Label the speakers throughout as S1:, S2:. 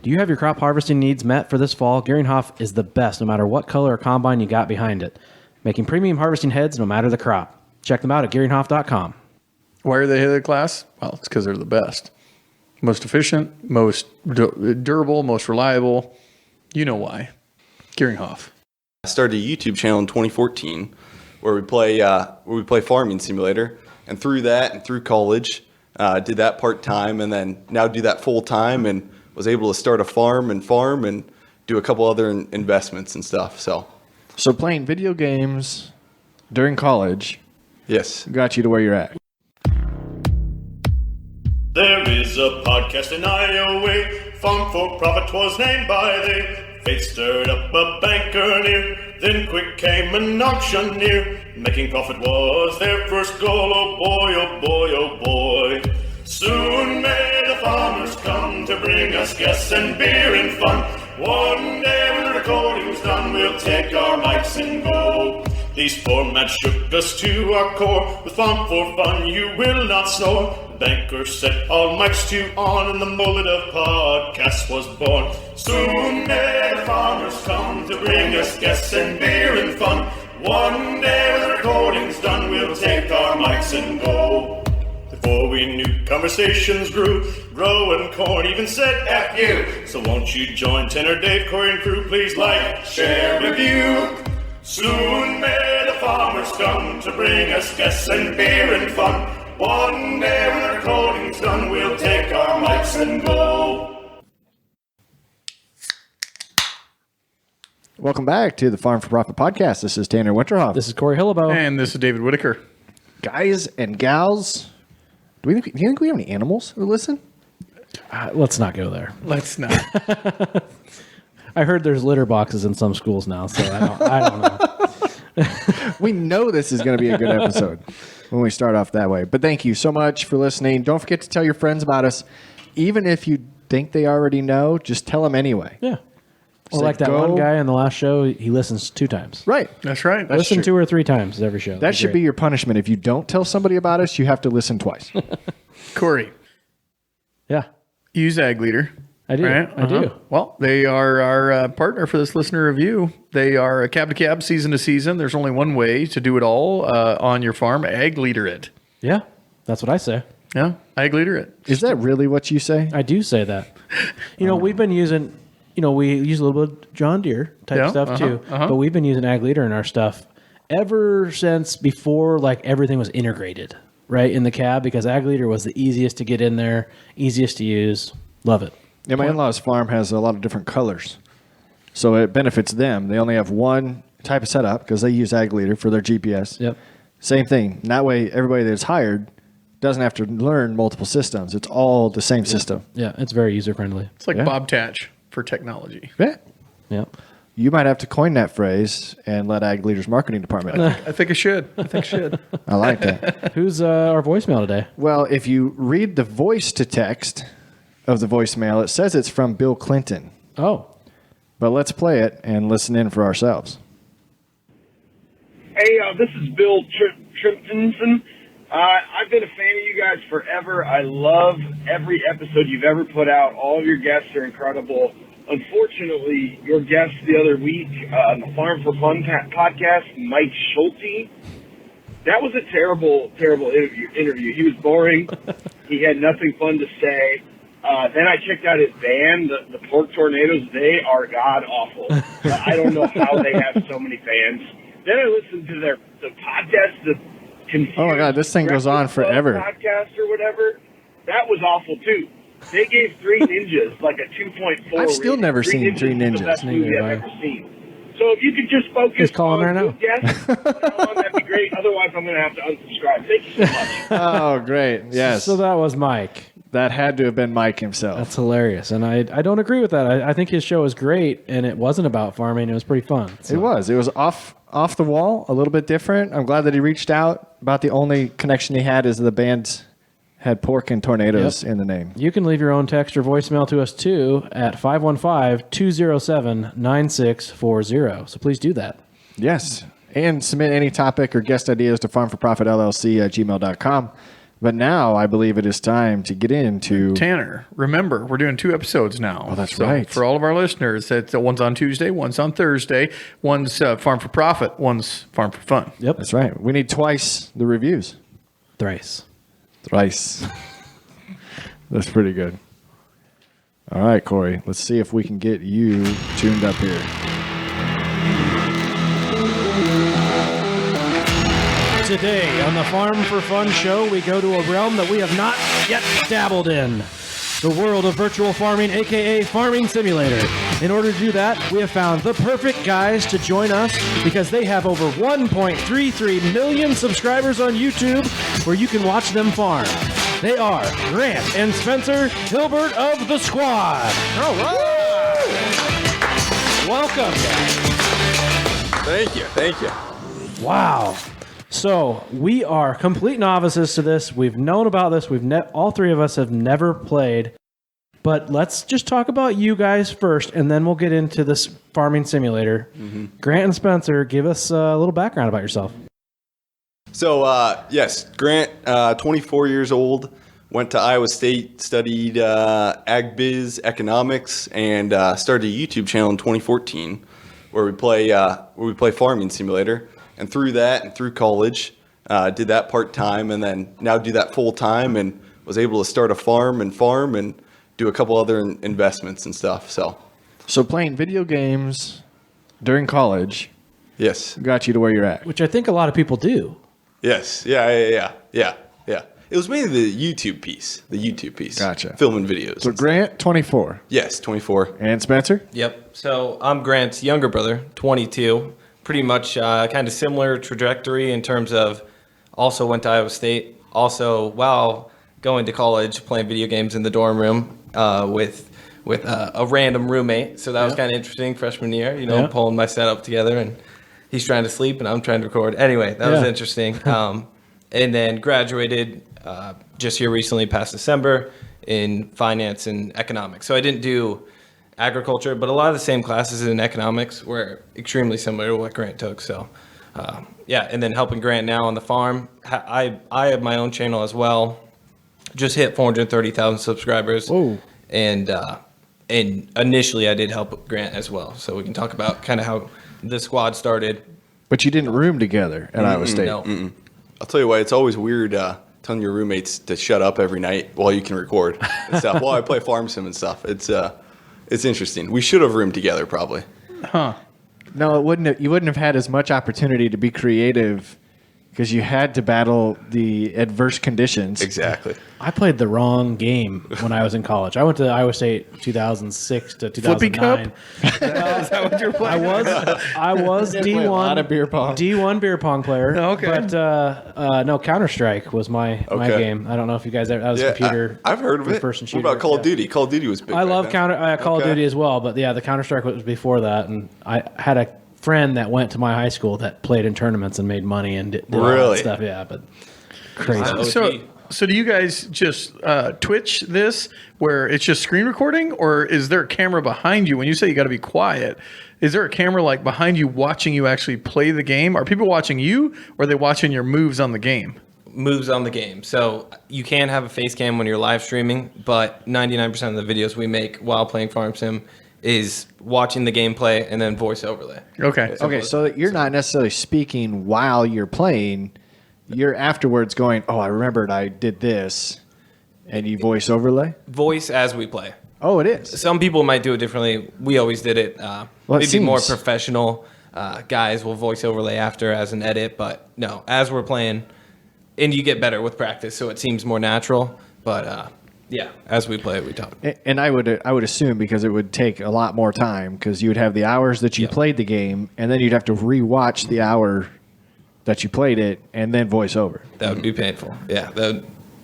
S1: Do you have your crop harvesting needs met for this fall? Geringhoff is the best no matter what color or combine you got behind it. Making premium harvesting heads no matter the crop. Check them out at geringhoff.com.
S2: Why are they ahead of the class? Well, it's because they're the best. Most efficient, most durable, most reliable. You know why. Geringhoff.
S3: I started a YouTube channel in 2014 where we play Farming Simulator. And through that and through college, did that part-time and then now do that full-time and was able to start a farm and do a couple other investments and stuff.
S4: So playing video games during college,
S3: yes,
S4: got you to where you're at.
S5: There is a podcast in Iowa, Farm4Profit was named by they. Fate stirred up a banker near, then quick came an auctioneer. Making profit was their first goal, oh boy, oh boy, oh boy. Soon may the farmers come to bring us guests and beer and fun. One day when the recording's done, we'll take our mics and go. These formats shook us to our core. With Farm4Fun, you will not snore. The banker set all mics to on, and the mullet of podcasts was born. Soon may the farmers come to bring us guests and beer and fun. One day when the recording's done, we'll take our mics and go. Before we knew, conversations grew. Growing corn even said F you. So won't you join Tenor, Dave, Corey, and crew? Please like, share, review. Soon may the farmers come to bring us guests and beer and fun. One day when the recording's done, we'll take our mics and go.
S4: Welcome back to the Farm4Profit Podcast. This is Tanner Winterhoff.
S1: This is Corey Hillebo.
S2: And this is David Whitaker.
S4: Guys and gals, do you think we have any animals who listen?
S1: Let's not go there.
S2: Let's not.
S1: I heard there's litter boxes in some schools now, so I don't know.
S4: We know this is going to be a good episode when we start off that way. But thank you so much for listening. Don't forget to tell your friends about us. Even if you think they already know, just tell them anyway.
S1: Yeah. Well, like that one guy in the last show, he listens 2 times.
S4: Right.
S2: That's right.
S1: Listen 2 or 3 times every show.
S4: That should be your punishment. If you don't tell somebody about us, you have to listen twice.
S2: Corey.
S1: Yeah.
S2: You use Ag Leader.
S1: I do.
S2: Right?
S1: I do.
S2: Well, they are our partner for this listener review. They are a cab to cab, season to season. There's only one way to do it all on your farm. Ag Leader it.
S1: Yeah. That's what I say.
S2: Yeah. Ag Leader it.
S4: Is that really what you say?
S1: I do say that. We've been using, we use a little bit of John Deere type stuff too, but we've been using Ag Leader in our stuff ever since before everything was integrated, right, in the cab, because Ag Leader was the easiest to get in there, easiest to use. Love it.
S4: Yeah, my in-laws' farm has a lot of different colors, so it benefits them. They only have one type of setup because they use Ag Leader for their GPS.
S1: Yep.
S4: Same thing. That way, everybody that's hired doesn't have to learn multiple systems. It's all the same system.
S1: Yeah, it's very user-friendly.
S2: It's like Bob Tatch for technology.
S4: Yeah.
S1: Yep.
S4: You might have to coin that phrase and let Ag Leader's marketing department.
S2: I think it should.
S4: I like that.
S1: Who's our voicemail today?
S4: Well, if you read the voice to text of the voicemail, it says it's from Bill Clinton.
S1: Oh.
S4: But let's play it and listen in for ourselves.
S6: Hey, this is Bill Trimptonson. I've been a fan of you guys forever. I love every episode you've ever put out. All of your guests are incredible. Unfortunately, your guest the other week on the Farm4Fun podcast, Mike Schulte, that was a terrible interview. He was boring. He had nothing fun to say. Then I checked out his band, the Pork Tornadoes. They are god-awful. I don't know how they have so many fans. Then I listened to the podcast, the Confused
S4: Oh my God, this thing goes on forever.
S6: Podcast or whatever. That was awful too. They gave Three Ninjas like a 2.4.
S4: I've still never seen Three Ninjas.
S6: The best movie I've ever seen. So if you could just focus on good guests, that'd be great. Otherwise, I'm going to have to unsubscribe. Thank you so much.
S4: Oh, great. Yes.
S1: So that was Mike.
S4: That had to have been Mike himself.
S1: That's hilarious. And I don't agree with that. I think his show is great, and it wasn't about farming. It was pretty fun. So.
S4: It was. It was off the wall, a little bit different. I'm glad that he reached out. About the only connection he had is the band had pork and tornadoes in the name.
S1: You can leave your own text or voicemail to us, too, at 515-207-9640. So please do that.
S4: Yes. And submit any topic or guest ideas to farm4profitllc@gmail.com. But now I believe it is time to get into
S2: Tanner, remember, we're doing 2 episodes now.
S4: Oh, that's right.
S2: For all of our listeners, one's on Tuesday, one's on Thursday, one's Farm for Profit, one's Farm for Fun.
S1: Yep.
S4: That's right. We need twice the reviews.
S1: Thrice.
S4: That's pretty good. All right, Corey, let's see if we can get you tuned up here.
S1: Today on the Farm for Fun show, we go to a realm that we have not yet dabbled in. The world of virtual farming, aka Farming Simulator. In order to do that, we have found the perfect guys to join us because they have over 1.33 million subscribers on YouTube where you can watch them farm. They are Grant and Spencer Hilbert of the Squad.
S3: All right.
S1: Welcome, guys.
S3: Thank you.
S1: Wow. So we are complete novices to this. We've known about this. All three of us have never played. But let's just talk about you guys first, and then we'll get into this farming simulator. Mm-hmm. Grant and Spencer, give us a little background about yourself.
S3: So, yes, Grant, 24 years old, went to Iowa State, studied ag biz economics, and started a YouTube channel in 2014 where we play farming simulator. And through that and through college, did that part-time and then now do that full-time and was able to start a farm and do a couple other investments and stuff.
S4: So playing video games during college
S3: Yes.
S4: got you to where you're at.
S1: Which I think a lot of people do.
S3: Yes. Yeah. It was mainly the YouTube piece.
S4: Gotcha.
S3: Filming videos.
S4: So Grant, 24.
S3: Yes, 24.
S4: And Spencer?
S7: Yep. So I'm Grant's younger brother, 22. Pretty much kind of similar trajectory in terms of also went to Iowa State. Also, while going to college, playing video games in the dorm room with a random roommate. So that was kind of interesting freshman year, pulling my setup together. And he's trying to sleep and I'm trying to record. Anyway, that was interesting. And then graduated just here recently, past December, in finance and economics. So I didn't do agriculture, but a lot of the same classes in economics were extremely similar to what Grant took. So, and then helping Grant now on the farm. I have my own channel as well. Just hit 430,000 subscribers.
S1: Whoa.
S7: And initially I did help Grant as well. So we can talk about kind of how the squad started.
S4: But you didn't room together at Iowa State.
S7: No.
S3: I'll tell you what, it's always weird telling your roommates to shut up every night while you can record and stuff. While I play farm sim and stuff. It's interesting. We should have roomed together probably.
S2: Huh.
S4: No, you wouldn't have had as much opportunity to be creative because you had to battle the adverse conditions.
S3: Exactly.
S1: I played the wrong game when I was in college. I went to Iowa State 2006 to 2009.
S2: Is that what you're playing?
S1: I was
S4: Play a lot of
S1: D1
S4: beer pong.
S1: D1 beer pong player.
S2: Okay.
S1: But no, Counter-Strike was my game. I don't know if you guys ever, that was computer.
S3: I've heard of it.
S1: Person
S3: What
S1: shooter.
S3: about Call of Duty? Call of Duty was big.
S1: I
S3: back
S1: love
S3: then.
S1: Call of
S3: Okay.
S1: Duty as well, but the Counter-Strike was before that, and I had a friend that went to my high school that played in tournaments and made money and did all that
S3: Really?
S1: stuff. Yeah, but crazy.
S2: So do you guys just Twitch this where it's just screen recording, or is there a camera behind you? When you say you got to be quiet, is there a camera like behind you watching you actually play the game? Are people watching you, or are they watching your moves on the game?
S7: Moves on the game. So you can have a face cam when you're live streaming, but 99% of the videos we make while playing Farm Sim is watching the gameplay and then voice overlay.
S2: Okay.
S4: Okay, so you're not necessarily speaking while you're playing. You're afterwards going, oh, I remembered I did this, and you voice overlay?
S7: Voice as we play.
S4: Oh, it is.
S7: Some people might do it differently. We always did it. Maybe more professional guys will voice overlay after as an edit, but no, as we're playing, and you get better with practice, so it seems more natural. But as we play, we talk.
S4: And I would assume because it would take a lot more time because you would have the hours that you played the game, and then you'd have to rewatch the hour that you played it, and then voice over.
S7: That would be painful. Yeah, that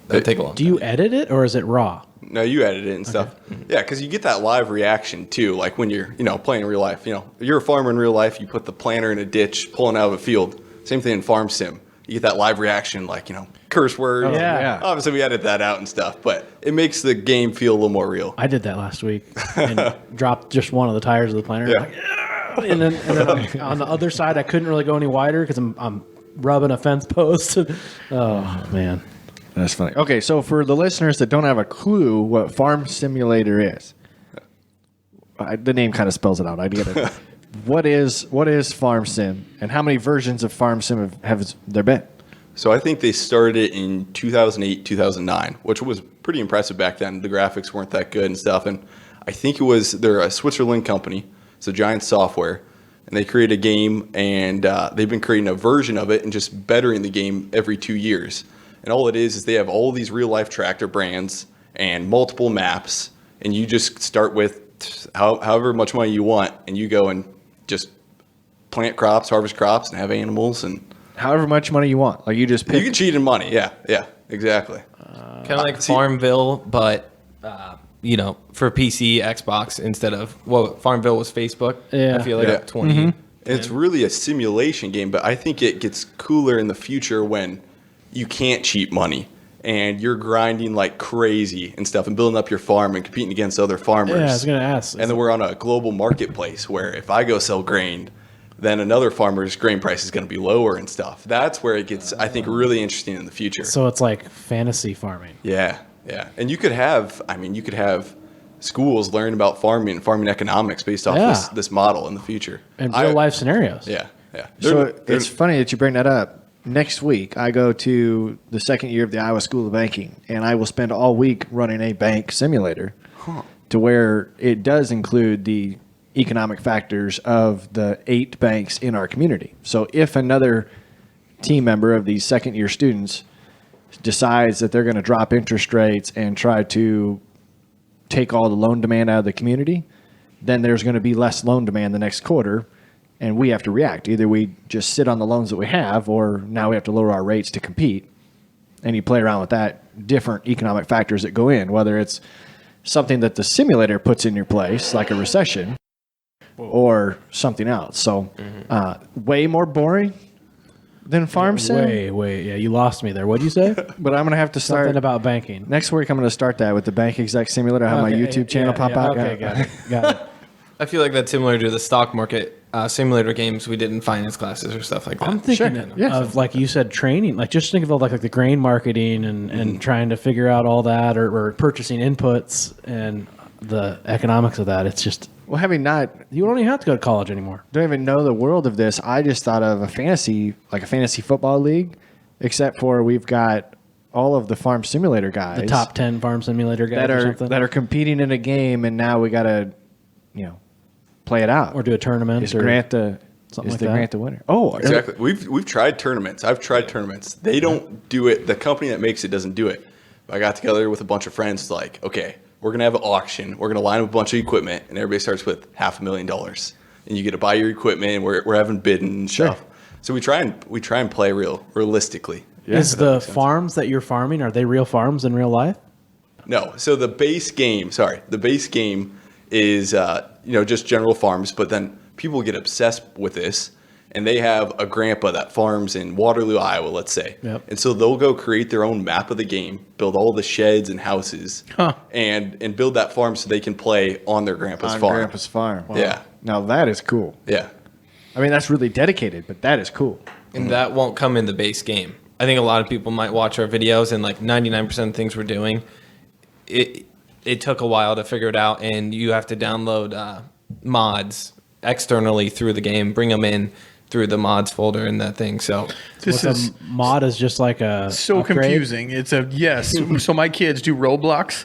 S7: would take a long time.
S1: Do you edit it or is it raw?
S3: No, you edit it and stuff. Yeah, because you get that live reaction too. Like when you're, playing in real life. You're a farmer in real life. You put the planter in a ditch, pulling out of a field. Same thing in farm sim. You get that live reaction, like curse words.
S1: Oh, yeah.
S3: Obviously, we edit that out and stuff, but it makes the game feel a little more real.
S1: I did that last week and dropped just one of the tires of the planter.
S3: Yeah.
S1: Like, "Yeah!" And then on the other side, I couldn't really go any wider because I'm rubbing a fence post. Oh man.
S4: That's funny. Okay, so for the listeners that don't have a clue what Farm Simulator is, the name kind of spells it out. I get it. What is Farm Sim, and how many versions of Farm Sim have there been?
S3: So I think they started in 2008, 2009, which was pretty impressive back then. The graphics weren't that good and stuff. And I think they're a Switzerland company. It's a giant software. And they create a game, and they've been creating a version of it and just bettering the game every 2 years. And all it is they have all these real-life tractor brands and multiple maps, and you just start with however much money you want, and you go and just plant crops, harvest crops, and have animals. And
S4: however much money you want. Like you just pick.
S3: You can cheat in money. Yeah, exactly.
S7: Kind of like Farmville, but for PC, Xbox instead of Farmville was Facebook.
S1: Yeah.
S7: I feel like 20.
S3: Mm-hmm. It's really a simulation game, but I think it gets cooler in the future when you can't cheat money and you're grinding like crazy and stuff and building up your farm and competing against other farmers.
S1: Yeah, I was going to ask.
S3: And then we're on a global marketplace where if I go sell grain, then another farmer's grain price is going to be lower and stuff. That's where it gets, I think, really interesting in the future.
S1: So it's like fantasy farming.
S3: Yeah. And you could have schools learn about farming and farming economics based off this model in the future.
S1: And real life scenarios.
S3: Yeah.
S4: So it's funny that you bring that up. Next week, I go to the second year of the Iowa School of Banking, and I will spend all week running a bank simulator to where it does include the economic factors of the 8 banks in our community. So if another team member of these second year students decides that they're going to drop interest rates and try to take all the loan demand out of the community, then there's going to be less loan demand the next quarter, and we have to react. Either we just sit on the loans that we have, or now we have to lower our rates to compete. And you play around with that, different economic factors that go in, whether it's something that the simulator puts in your place, like a recession, or something else. So way more boring than Farm Sim.
S1: Wait. Yeah, you lost me there. What'd you say?
S4: But I'm going to have to start.
S1: Something about banking.
S4: Next week, I'm going to start that with the Bank Exec Simulator. I have my YouTube channel pop out.
S1: Okay, got it.
S7: I feel like that's similar to the stock market simulator games we did in finance classes or stuff like that.
S1: I'm thinking of like you said, training. Like just think of like the grain marketing and trying to figure out all that, or purchasing inputs and the economics of that. It's just
S4: you don't
S1: even have to go to college anymore.
S4: Don't even know the world of this. I just thought of a fantasy football league, except for we've got all of the farm simulator guys,
S1: the top 10 farm simulator guys
S4: that are competing in a game, and now we got to, play it out
S1: or do a tournament.
S4: Is Grant the winner? Oh,
S3: exactly. We've tried tournaments. I've tried tournaments. They don't do it. The company that makes it doesn't do it. I got together with a bunch of friends. Like, okay, we're gonna have an auction. We're gonna line up a bunch of equipment, and everybody starts with $500,000, and you get to buy your equipment. And we're having bidding and stuff. So we try and play realistically.
S1: Yeah, is the farms that you're farming, are they real farms in real life?
S3: No. So the base game is just general farms, but then people get obsessed with this, and they have a grandpa that farms in Waterloo, Iowa, let's say.
S1: Yep.
S3: And so they'll go create their own map of the game, build all the sheds and houses, and build that farm so they can play on their grandpa's farm.
S4: Wow.
S3: Yeah.
S4: Now that is cool.
S3: Yeah.
S4: I mean, that's really dedicated, but that is cool.
S7: And that won't come in the base game. I think a lot of people might watch our videos, and like 99% of things we're doing, it took a while to figure it out, and you have to download mods externally through the game, bring them in through the mods folder and that thing. So
S1: a mod is just like a upgrade?
S2: Confusing. It's a yes. So my kids do Roblox,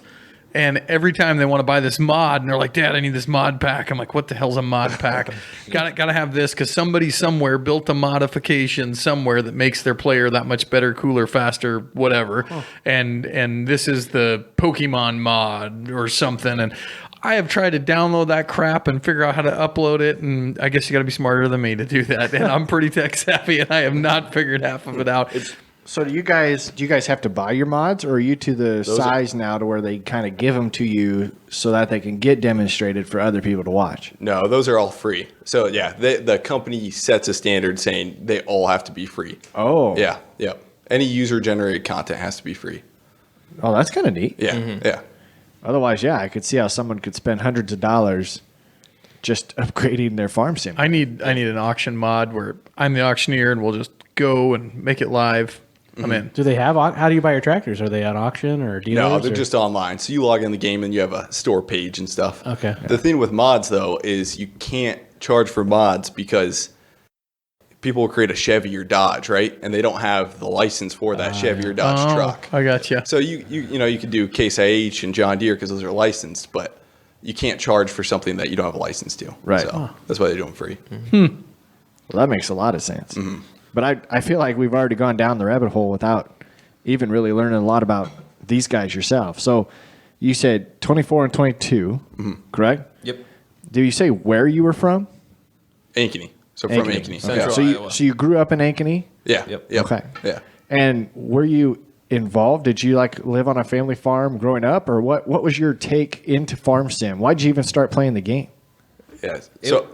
S2: and every time they want to buy this mod, and they're like, "Dad, I need this mod pack." I'm like, "What the hell's a mod pack?" Gotta have this because somebody somewhere built a modification somewhere that makes their player that much better, cooler, faster, whatever. And this is the Pokemon mod or something. And I have tried to download that crap and figure out how to upload it, and I guess you got to be smarter than me to do that. And I'm pretty tech savvy, and I have not figured half of it out.
S4: So do you guys have to buy your mods, or are you to the size now to where they kind of give them to you so that they can get demonstrated for other people to watch?
S3: No, those are all free. So yeah, the company sets a standard saying they all have to be free.
S4: Oh.
S3: Yeah. Yep. Any user generated content has to be free.
S4: Oh, that's kind of neat.
S3: Yeah. Yeah.
S4: Otherwise, I could see how someone could spend hundreds of dollars just upgrading their farm sim.
S2: I need an auction mod where I'm the auctioneer and we'll just go and make it live. I'm in.
S1: Do they have? How do you buy your tractors? Are they on auction or dealers?
S3: No, they're
S1: or?
S3: just online. So you log in the game and you have a store page and stuff.
S1: Okay.
S3: The thing with mods though is you can't charge for mods because people will create a Chevy or Dodge, right? And they don't have the license for that Chevy or Dodge truck.
S2: I got you.
S3: So you could do Case IH and John Deere because those are licensed, but you can't charge for something that you don't have a license to.
S4: Right.
S3: So that's why they do them free.
S4: Well, that makes a lot of sense. But I feel like we've already gone down the rabbit hole without even really learning a lot about these guys yourself. So you said 24 and 22, correct?
S7: Yep.
S4: Did you say where you were from?
S3: Ankeny. So from Ankeny.
S4: Okay.
S7: Central Iowa.
S4: So you grew up in Ankeny?
S3: Yeah.
S7: Yep.
S4: Okay.
S3: Yeah.
S4: And were you involved? Did you like live on a family farm growing up, or what was your take into farm sim? Why'd you even start playing the game?
S3: Yeah.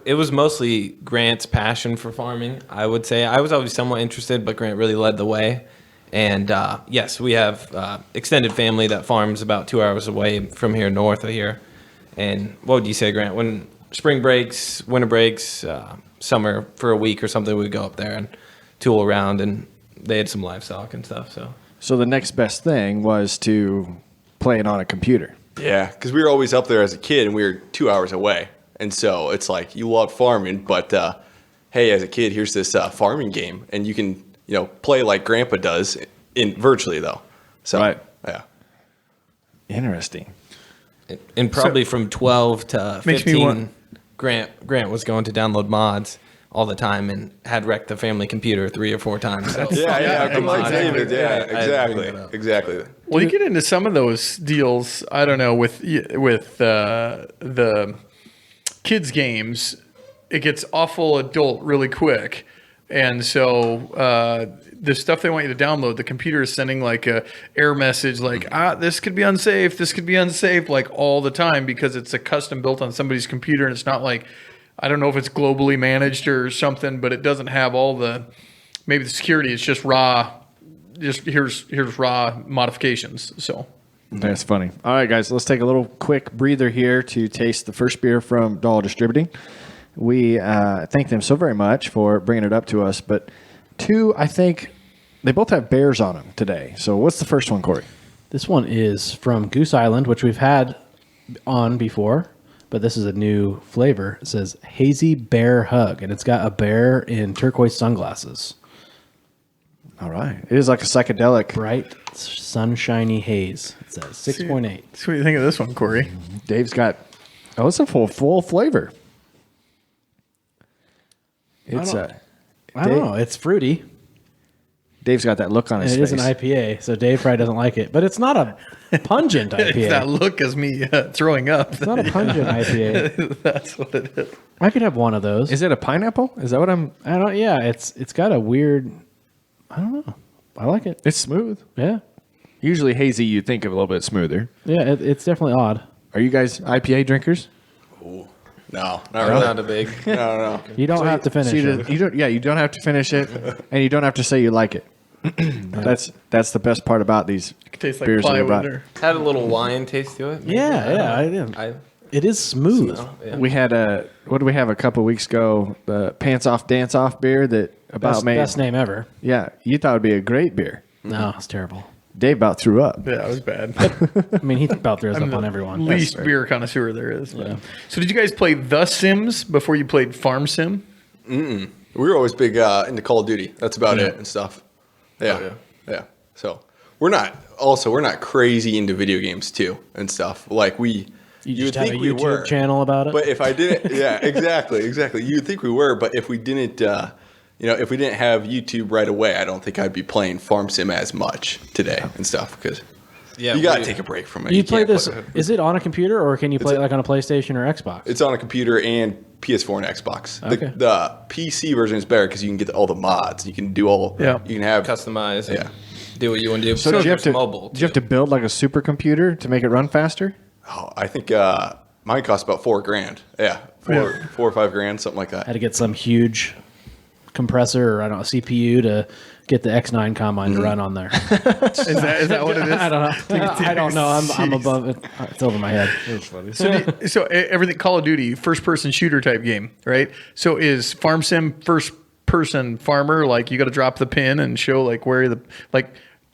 S7: It was mostly Grant's passion for farming, I would say. I was always somewhat interested, but Grant really led the way. And yes, we have extended family that farms about 2 hours away from here, north of here. And what would you say, Grant? When spring breaks, winter breaks, summer for a week or something, we'd go up there and tool around, and they had some livestock and stuff.
S4: So the next best thing was to play it on a computer.
S3: Yeah, because we were always up there as a kid, and we were 2 hours away. And so it's like you love farming, but hey, as a kid, here's this farming game, and you can play like Grandpa does in virtually though. So
S4: Right.
S3: yeah,
S4: Interesting.
S7: And probably from 12 to
S2: Makes me
S7: 15, Grant was going to download mods all the time and had wrecked the family computer 3 or 4 times. So.
S3: come on, David. Yeah,
S7: I had to bring that up.
S3: exactly.
S2: Well, you get into some of those deals. I don't know with the kids games, it gets awful adult really quick, and so the stuff they want you to download, the computer is sending like a error message, like this could be unsafe, like all the time because it's a custom built on somebody's computer, and it's not like, I don't know if it's globally managed or something, but it doesn't have all maybe the security. It's just raw. Just here's raw modifications. So
S4: That's funny. All right, guys, let's take a little quick breather here to taste the first beer from Dollar Distributing. We thank them so very much for bringing it up to us. But 2, I think they both have bears on them today. So what's the first one, Corey?
S1: This one is from Goose Island, which we've had on before, but this is a new flavor. It says Hazy Bear Hug, and it's got a bear in turquoise sunglasses.
S4: All right. It is like a psychedelic.
S1: Bright, sunshiny haze. It says 6.8.
S2: see what do you think of this one, Corey?
S4: Dave's got, it's a full flavor. It's
S1: I don't know. It's fruity.
S4: Dave's got that look on his
S1: And it
S4: face.
S1: is an IPA, so Dave probably doesn't like it. But it's not a pungent
S2: If that
S1: IPA.
S2: look is me throwing up.
S1: It's not a pungent IPA.
S2: That's what it is.
S1: I could have one of those.
S4: Is it a pineapple? Is that what I'm...
S1: I don't. Yeah, it's got a weird. I don't know. I like it.
S4: It's smooth.
S1: Yeah,
S4: Usually hazy you think of a little bit smoother.
S1: yeah. It's definitely odd.
S4: Are you guys IPA drinkers?
S3: No, not really.
S7: Not a big.
S3: No.
S1: You don't have to finish
S4: So
S1: it.
S4: you don't have to finish it, and you don't have to say you like it. That's the best part about these
S2: It tastes like
S4: beers that we
S2: plywood.
S4: brought.
S2: Or,
S7: Had a little wine taste to it. maybe.
S1: Yeah. I did. It is smooth.
S7: Yeah.
S4: We had what did we have a couple weeks ago? The Pants Off Dance Off beer that about made.
S1: Best name ever.
S4: Yeah, you thought it'd be a great beer.
S1: No, it's terrible.
S4: Dave about threw up.
S2: yeah, it was bad.
S1: I mean, he about throws
S2: I'm
S1: up
S2: the
S1: on everyone.
S2: least beer connoisseur there is. But. So did you guys play The Sims before you played Farm Sim?
S3: We were always big into Call of Duty. That's about it and stuff. Yeah. So we're not crazy into video games too and stuff. Like
S1: You
S3: would
S1: just have a
S3: think we
S1: YouTube
S3: were,
S1: channel about it.
S3: but if I didn't, yeah, exactly. You'd think we were, but if we didn't, if we didn't have YouTube right away, I don't think I'd be playing Farm Sim as much today and stuff because
S7: Yeah,
S3: you got to
S7: we-
S3: take a break from it.
S1: you play
S3: can't
S1: this?
S3: play-
S1: Is it on a computer or can you play it like on a PlayStation or Xbox?
S3: It's on a computer and PS4 and Xbox.
S1: Okay.
S3: The PC version is better because you can get all the mods. You can do all.
S2: Yeah.
S3: You can have
S7: Customize. And
S3: Yeah.
S7: Do what you want to do.
S4: So did you have to
S7: mobile.
S4: did you have to build like a supercomputer to make it run faster?
S3: Oh, I think mine cost about $4,000. Yeah, $4 or $5,000, something like that.
S1: Had to get some huge compressor or I don't know CPU to get the X9 combine to run on there.
S2: Is that what it is?
S1: I don't know. I don't know. I'm above it. It's over my head.
S2: So everything Call of Duty, first person shooter type game, right? So is Farm Sim first person farmer? Like you got to drop the pin and show like where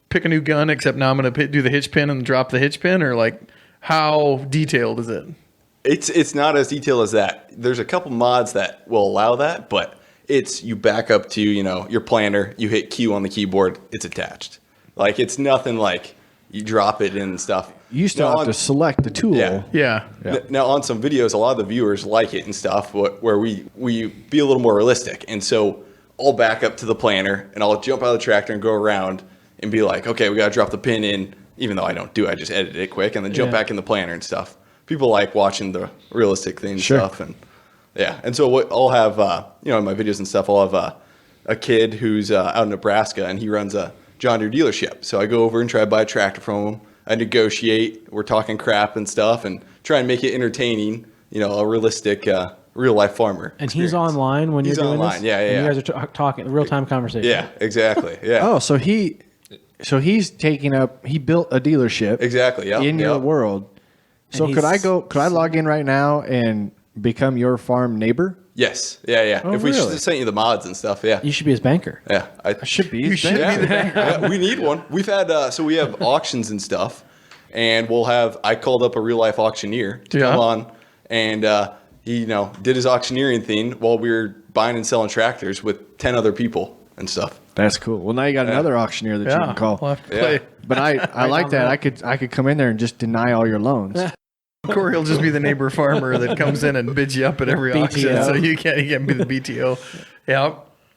S2: pick a new gun, except now I'm going to do the hitch pin and drop the hitch pin, or like how detailed is it?
S3: It's not as detailed as that. There's a couple mods that will allow that, but you back up to, your planner, you hit Q on the keyboard, it's attached. Like it's nothing like you drop it in and stuff.
S4: You still have to select the tool.
S2: Yeah.
S3: Now on some videos, a lot of the viewers like it and stuff where we be a little more realistic. And so I'll back up to the planner and I'll jump out of the tractor and go around and be like, okay, we got to drop the pin in, even though I don't do it. I just edit it quick and then jump back in the planner and stuff. People like watching the realistic things stuff. And and so what I'll have, in my videos and stuff, I'll have a kid who's out in Nebraska and he runs a John Deere dealership. So I go over and try to buy a tractor from him. I negotiate, we're talking crap and stuff and try and make it entertaining, a realistic, real life farmer.
S1: And he's online when you're doing
S3: online.
S1: this?
S3: Yeah.
S1: And you guys are talking real time conversation.
S3: Yeah, exactly. Yeah.
S4: Oh, so he's taking up, he built a dealership.
S3: Exactly. Yeah.
S4: In your world. So could I log in right now and become your farm neighbor?
S3: Yes. Yeah.
S1: Oh,
S3: if we
S1: really?
S3: just sent you the mods and stuff, yeah.
S1: You should be his banker.
S3: Yeah.
S4: I should be.
S2: You should be the banker.
S3: Yeah, we need one. We've had, we have auctions and stuff, and I called up a real life auctioneer to come on, and he, did his auctioneering thing while we were buying and selling tractors with 10 other people and stuff.
S4: That's cool. Well, now you got another auctioneer that you can call.
S2: We'll have to play.
S4: But I like that. I could come in there and just deny all your loans.
S2: Corey will just be the neighbor farmer that comes in and bids you up at every auction, so you can't be the BTO. Yeah.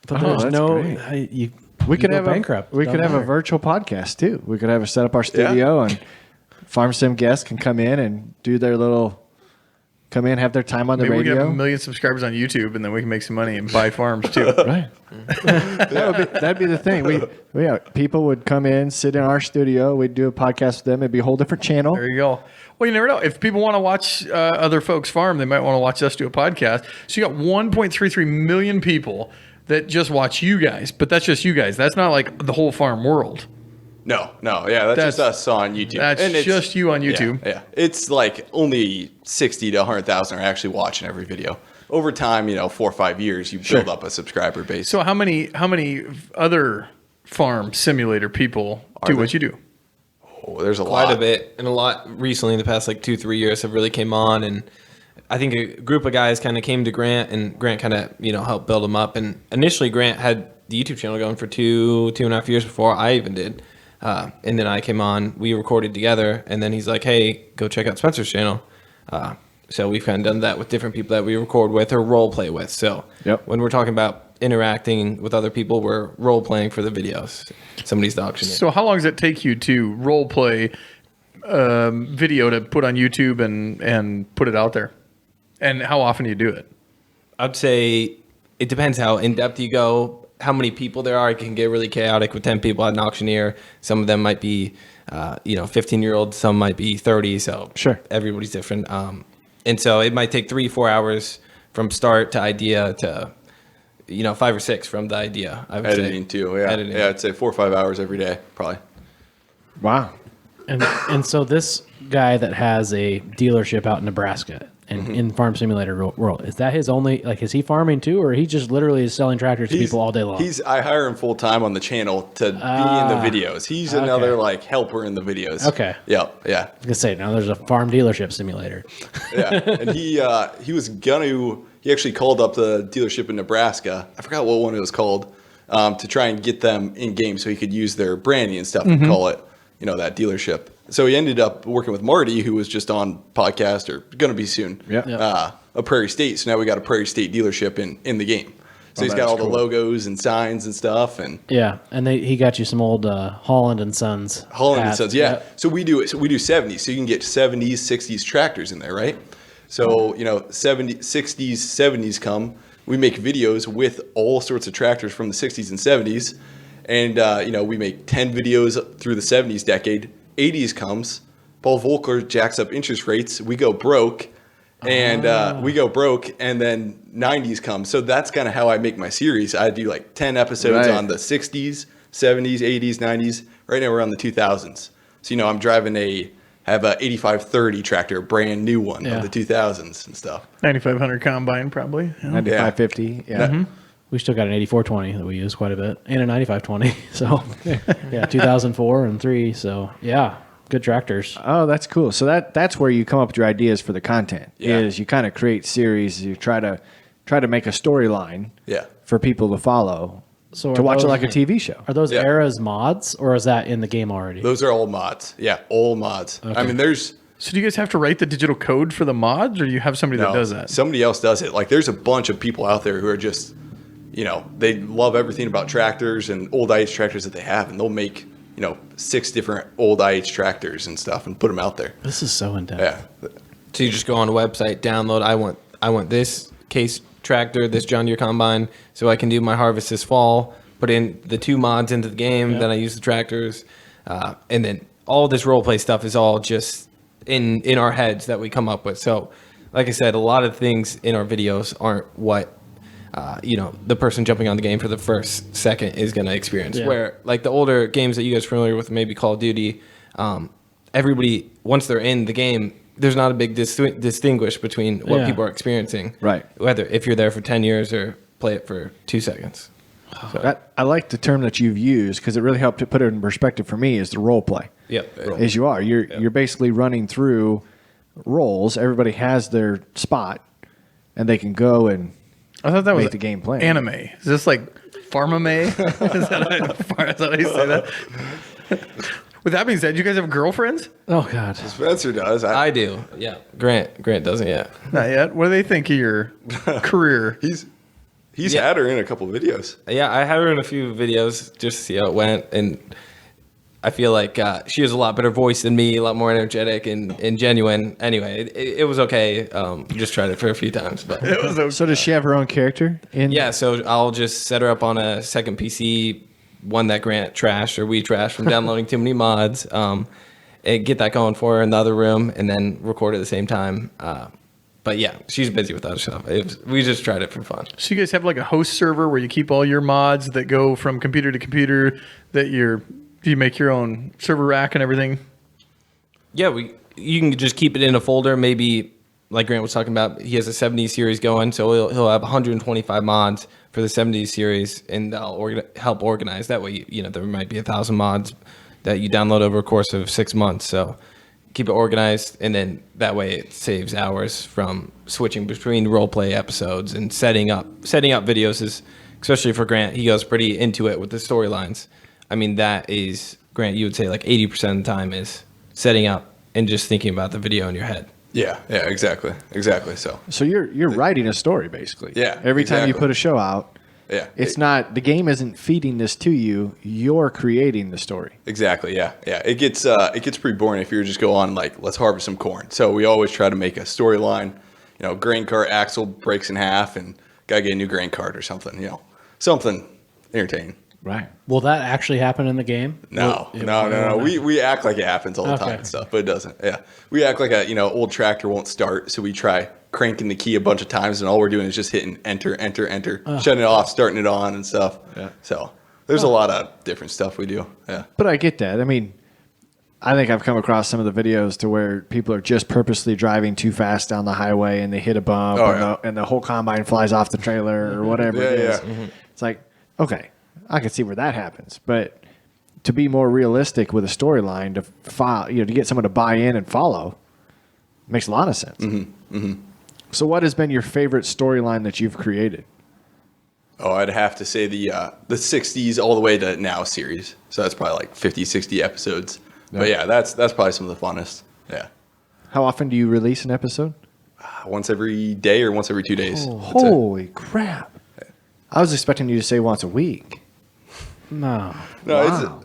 S1: But there's
S4: great. We could have
S1: bankrupt.
S4: We could have a virtual podcast too. We could have set up our studio and Farm Sim guests can come in and do their have their time on the
S2: Maybe we
S4: radio.
S2: can have 1 million subscribers on YouTube, and then we can make some money and buy farms too.
S4: Right. That'd be the thing. People would come in, sit in our studio. We'd do a podcast with them. It'd be a whole different channel.
S2: There you go. Well, you never know. If people want to watch other folks farm, they might want to watch us do a podcast. So you got 1.33 million people that just watch you guys, but that's just you guys. That's not like the whole farm world.
S3: No. Yeah, that's just us on YouTube.
S2: That's just you on YouTube.
S3: Yeah. It's like only 60 to 100,000 are actually watching every video. Over time, 4 or 5 years, you build up a subscriber base.
S2: So how many other farm simulator people do what you do?
S3: Oh, there's
S7: Quite a bit, and a lot recently in the past 2-3 years have really came on, and I think a group of guys kind of came to Grant, and Grant kind of helped build them up. And initially, Grant had the YouTube channel going for 2.5 years before I even did, and then I came on. We recorded together, and then he's like, "Hey, go check out Spencer's channel." So we've kind of done that with different people that we record with or role play with. So when we're talking about interacting with other people, we're role playing for the videos. Somebody's the auctioneer.
S2: So how long does it take you to role play video to put on YouTube and put it out there? And how often do you do it?
S7: I'd say it depends how in depth you go, how many people there are. It can get really chaotic with 10 people at an auctioneer. Some of them might be 15-year-olds, some might be 30. So everybody's different. And so it might take 3-4 hours from start to idea to 5 or 6 from the idea. I would
S3: editing
S7: say.
S3: Too. Yeah.
S7: Editing.
S3: Yeah, I'd say 4 or 5 hours every day, probably.
S4: Wow.
S1: And so this guy that has a dealership out in Nebraska and in Farm Simulator world, is that his only, is he farming too, or he just literally is selling tractors to people all day long?
S3: I hire him full time on the channel to be in the videos. He's another helper in the videos.
S1: Okay.
S3: Yep. Yeah.
S1: I was gonna say, now there's a farm dealership simulator.
S3: Yeah. And he actually called up the dealership in Nebraska. I forgot what one it was called, to try and get them in game so he could use their branding and stuff and call it, that dealership. So he ended up working with Marty, who was just on podcast or going to be soon. A Prairie State. So now we got a Prairie State dealership in the game. So he's got all the logos and signs and stuff. And
S1: he got you some old Holland and Sons.
S3: Holland and Sons, yeah. So we do 70s. So you can get 70s, 60s tractors in there, right? So 70s, 60s, 70s come. We make videos with all sorts of tractors from the 60s and 70s. And, we make 10 videos through the 70s decade. 80s comes. Paul Volcker jacks up interest rates. We go broke. And and then 90s comes. So that's kind of how I make my series. I do 10 episodes on the 60s, 70s, 80s, 90s. Right now we're on the 2000s. So, I'm driving have a 8530 tractor, a brand new one of the 2000s and stuff.
S2: 9500 combine probably.
S4: 9550. Yeah.
S1: We still got an 8420 that we use quite a bit, and a 9520. So, yeah, 2004 and 3. So, yeah, good tractors.
S4: Oh, that's cool. So that's where you come up with your ideas for the content.
S3: Yeah.
S4: Is you kind of create series. You try to make a storyline.
S3: Yeah.
S4: For people to follow.
S1: So
S4: to watch it like a TV show.
S1: Are those eras mods, or is that in the game already?
S3: Those are old mods. Yeah, old mods. Okay. I mean, there's.
S2: So do you guys have to write the digital code for the mods, or do you have somebody that does that?
S3: Somebody else does it. Like, there's a bunch of people out there who are just, they love everything about tractors and old IH tractors that they have, and they'll make, 6 different old IH tractors and stuff and put them out there.
S1: This is so intense.
S3: Yeah.
S7: So you just go on a website, download. I want this case tractor, this John Deere combine, so I can do my harvest this fall. Put in the 2 mods into the game. Then I use the tractors, and then all this role play stuff is all just in our heads that we come up with. So, like I said, a lot of things in our videos aren't what the person jumping on the game for the first second is going to experience.
S1: Yeah.
S7: Where like the older games that you guys are familiar with, maybe Call of Duty, everybody once they're in the game, there's not a big distinguish between what people are experiencing.
S4: Right.
S7: Whether if you're there for 10 years or play it for 2 seconds. So.
S4: I like the term that you've used because it really helped to put it in perspective for me is the role play.
S7: Yep.
S4: As you are. You're basically running through roles. Everybody has their spot and they can go and
S2: I thought that
S4: make
S2: was
S4: the game plan.
S2: Anime. Is this like Farmame? Is that how you say that? With that being said, you guys have girlfriends?
S1: Oh, God.
S3: Spencer does.
S7: I do. Yeah. Grant doesn't yet.
S2: Not yet. What do they think of your career?
S3: He's had her in a couple of videos.
S7: Yeah, I had her in a few videos just to see how it went, and I feel like she has a lot better voice than me, a lot more energetic and genuine. Anyway, it was okay. Just tried it for a few times, but
S2: It was okay.
S4: So does she have her own character?
S7: yeah. So I'll just set her up on a second PC, one that Grant trashed or we trashed from downloading too many mods, and get that going for her in the other room, and then record at the same time. But yeah, she's busy with other stuff. We just tried it for fun.
S2: So you guys have like a host server where you keep all your mods that go from computer to computer. Do you make your own server rack and everything?
S7: Yeah, you can just keep it in a folder. Maybe like Grant was talking about, he has a 70s series going, so he'll have 125 mods for the 70s series, and they'll help organize. That way, there might be 1,000 mods that you download over a course of 6 months. So keep it organized, and then that way it saves hours from switching between role play episodes and setting up videos. Is especially for Grant, he goes pretty into it with the storylines. I mean, that is, Grant, you would say like 80% of the time is setting up and just thinking about the video in your head.
S3: Yeah, exactly. So
S4: you're writing a story basically.
S3: Yeah,
S4: Every time you
S3: exactly.
S4: put a show out, it's not, the game isn't feeding this to you. You're creating the story.
S3: Exactly. Yeah. It gets pretty boring if you just go on like, let's harvest some corn. So we always try to make a storyline. Grain cart axle breaks in half, and gotta get a new grain cart or something. Something entertaining.
S4: Right.
S1: Will that actually happen in the game?
S3: No. We act like it happens all the time and stuff, but it doesn't. Yeah. We act like old tractor won't start, so we try cranking the key a bunch of times, and all we're doing is just hitting enter, shutting it off, starting it on and stuff. Yeah. So there's a lot of different stuff we do. Yeah.
S4: But I get that. I mean, I think I've come across some of the videos to where people are just purposely driving too fast down the highway and they hit a bump and the whole combine flies off the trailer or whatever it is. Yeah. Mm-hmm. It's like, okay, I can see where that happens. But to be more realistic with a storyline, to get someone to buy in and follow makes a lot of sense.
S3: Mm-hmm. Mm-hmm.
S4: So what has been your favorite storyline that you've created?
S3: Oh, I'd have to say the 60s all the way to now series. So that's probably like 50, 60 episodes. Yeah. But yeah, that's probably some of the funnest. Yeah.
S4: How often do you release an episode?
S3: Once every day or once every 2 days.
S4: Oh, holy crap. Yeah. I was expecting you to say once a week.
S1: No.
S4: Wow.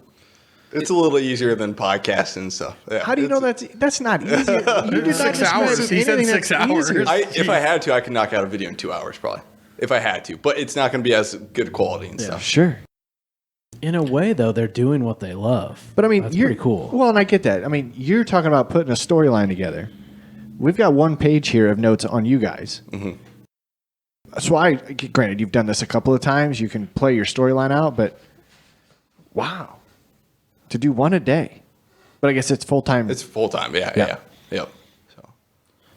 S3: It's a little easier than podcasting and stuff. Yeah.
S4: How do you know that's not easy? You did
S2: 6 hours. He said 6 hours.
S3: If I had to, I could knock out a video in 2 hours probably. If I had to. But it's not going to be as good quality and stuff.
S4: Sure.
S1: In a way, though, they're doing what they love.
S4: But I mean,
S1: that's
S4: you're
S1: pretty cool.
S4: Well, and I get that. I mean, you're talking about putting a storyline together. We've got one page here of notes on you guys. Mm-hmm. So granted, you've done this a couple of times. You can play your storyline out, but wow. To do one a day. But I guess it's full-time.
S3: It's full-time, yeah. Yep.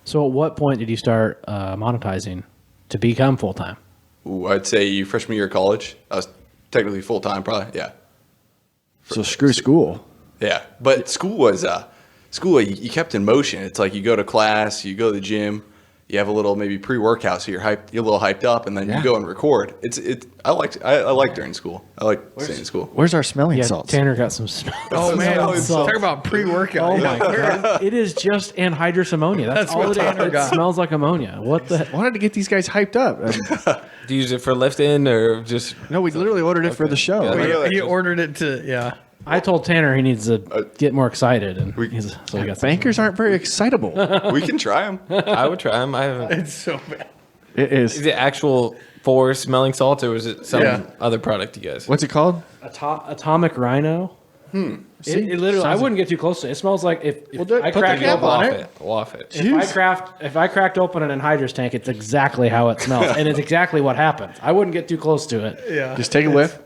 S1: So at what point did you start monetizing to become full-time?
S3: I'd say freshman year of college. I was technically full time, probably. Yeah.
S4: So screw school.
S3: Yeah, but school was you kept in motion. It's like you go to class, you go to the gym, you have a little maybe pre-workout, so you're a little hyped up, and then you go and record. I like during school. I like staying in school.
S4: Where's our smelling
S1: Yeah,
S4: salts?
S1: Tanner got some smells.
S2: Oh man,
S3: smelling
S2: talk about pre-workout.
S1: Oh my god! It is just anhydrous ammonia. That's all
S2: what
S1: it is.
S2: Tanner
S1: It
S2: got.
S1: smells like ammonia. What the?
S4: I wanted to get these guys hyped up.
S7: Do you use it for lifting or just?
S4: No, we literally ordered it for the show.
S7: Yeah,
S3: Really?
S2: He ordered it to
S1: I told Tanner he needs to get more excited, and so we got some.
S4: Bankers aren't very excitable.
S3: We can try them.
S7: I would try them. I haven't.
S2: It's so bad.
S4: It
S7: Is
S4: is.
S7: it actual for smelling salts, or was it some
S2: Yeah.
S7: other product you guys?
S4: What's it called?
S1: Atomic Rhino. It literally, I wouldn't get too close to it. It smells like if I
S4: put the
S1: cracked
S4: cap
S1: open
S4: on
S1: it.
S4: it.
S7: Waff it.
S1: If I cracked open an anhydrous tank, it's exactly how it smells, and it's exactly what happens. I wouldn't get too close to it.
S2: Yeah.
S4: Just take a whiff.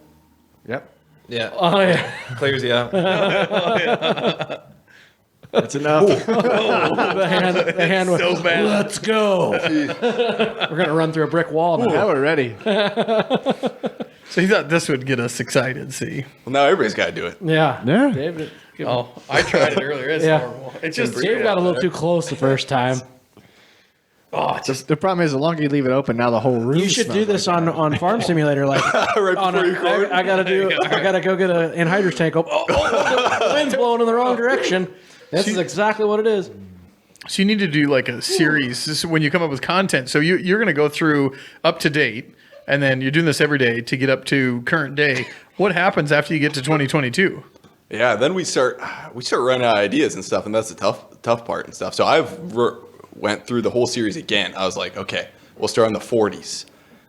S4: Yep.
S7: Yeah.
S1: Oh yeah,
S7: Clears you out.
S4: That's enough.
S1: the hand went,
S2: so bad.
S1: let's go. We're gonna run through a brick wall now.
S4: Now we're ready.
S2: So he thought this would get us excited. See.
S3: Well, now everybody's got to do it.
S1: Yeah,
S4: Yeah.
S1: David.
S2: Oh, I tried it earlier. It's
S1: Yeah.
S2: horrible. It's just
S1: Dave got a little too close the first time.
S2: Oh, it's just
S4: The problem is, the longer you leave it open, now the whole room.
S1: You should do this on Farm Simulator. Like,
S3: Right
S1: on
S3: before you record.
S1: I gotta go get an anhydrous tank. The wind's blowing in the wrong direction. This is exactly what it is.
S2: So you need to do like a series. This is when you come up with content. So you're going to go through up to date, and then you're doing this every day to get up to current day. What happens after you get to 2022?
S3: Yeah, then we start running out of ideas and stuff, and that's the tough part and stuff. So went through the whole series again. I was like, okay, we'll start in the 40s